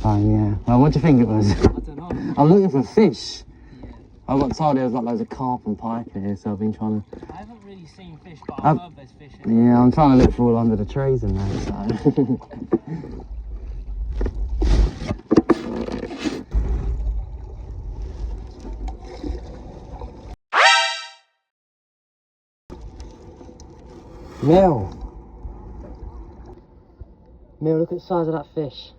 Oh yeah. Well, what do you think it was? I don't know. I'm looking for fish. Yeah. I got told there was like loads of carp and pike here, so I've been trying to. I haven't really seen fish, but I've heard there's fish in Yeah, I'm trying to look for all under the trees and that. So. Mel, look at the size of that fish.